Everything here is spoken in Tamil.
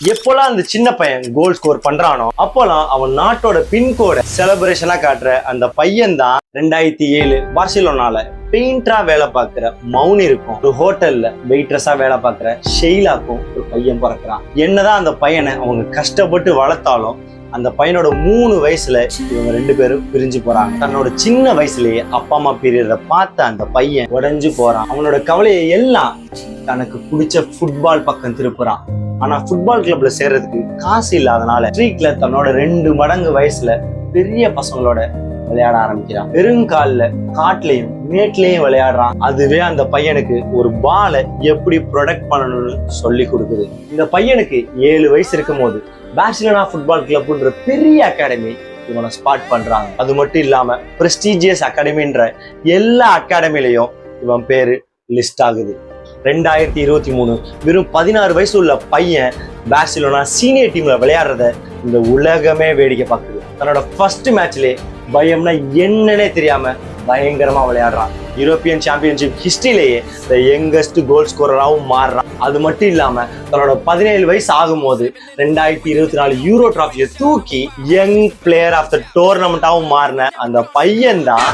எப்போலாம் அந்த சின்ன பையன் கோல் ஸ்கோர் பண்றானோ அப்போலாம் அவன் நாட்டோட பின்கோட செலிப்ரேஷனா காட்டுற அந்த பையன் தான் 2007 பார்சிலோனால பெயிண்டரா வேலை பார்க்கிற மவுனி இருக்கும் ஒரு ஹோட்டல்ல வெயிட்ரஸா வேலை பார்க்கிற ஷெய்லாக்கும் ஒரு பையன் பிறக்கிறான். என்னதான் அந்த பையனை அவங்க கஷ்டப்பட்டு வளர்த்தாலும் அந்த பையனோட 3 வயசுல இவங்க 2 பேரும் பிரிஞ்சு போறாங்க. தன்னோட சின்ன வயசுலயே அப்பா அம்மா பிரியறத பார்த்த அந்த பையன் உடைஞ்சு போறான். அவனோட கவலையை எல்லாம் தனக்கு பிடிச்ச ஃபுட்பால் பக்கம் திருப்புறான். ஆனா ஃபுட்பால் கிளப்ல சேர்றதுக்கு காசு இல்லாதனால ஸ்ட்ரீட்ல தன்னோட 2 மடங்கு வயசுல பெரிய பசங்களோட விளையாட ஆரம்பிக்கிறான். பெருங்கால்ல காட்டுலயும் மேட்லயும் விளையாடுறான். அதுவே அந்த பையனுக்கு ஒரு பாலை எப்படி ப்ரொடெக்ட் பண்ணணும்னு சொல்லி கொடுக்குது. இந்த பையனுக்கு 7 வயசு இருக்கும் போது பார்சிலோனா ஃபுட்பால் கிளப்ன்ற பெரிய அகாடமி இவனை ஸ்பாட் பண்றாங்க. அது மட்டும் இல்லாம பிரஸ்டீஜியஸ் அகாடமின்ற எல்லா அகாடமிலையும் இவன் பேரு லிஸ்ட் ஆகுது. 2023 வெறும் 16 வயசு உள்ள பையன் பார்சிலோனா சீனியர் டீம்ல விளையாடுறத இந்த உலகமே வேடிக்கை பார்க்குது. தன்னோட ஃபர்ஸ்ட் மேட்ச்லயே பயம்னா என்னன்னே தெரியாம பயங்கரமா விளையாடுறான். யூரோப்பியன் சாம்பியன்ஷிப் ஹிஸ்டரியிலேயே த யங்கஸ்ட் கோல் ஸ்கோரராகவும் மாறுறான். அது மட்டும் இல்லாம தன்னோட 17 வயசு ஆகும்போது 2024 யூரோ டிராஃபியை தூக்கி யங் பிளேயர் ஆஃப் த டோர்னமெண்டாவும் மாறின அந்த பையன் தான்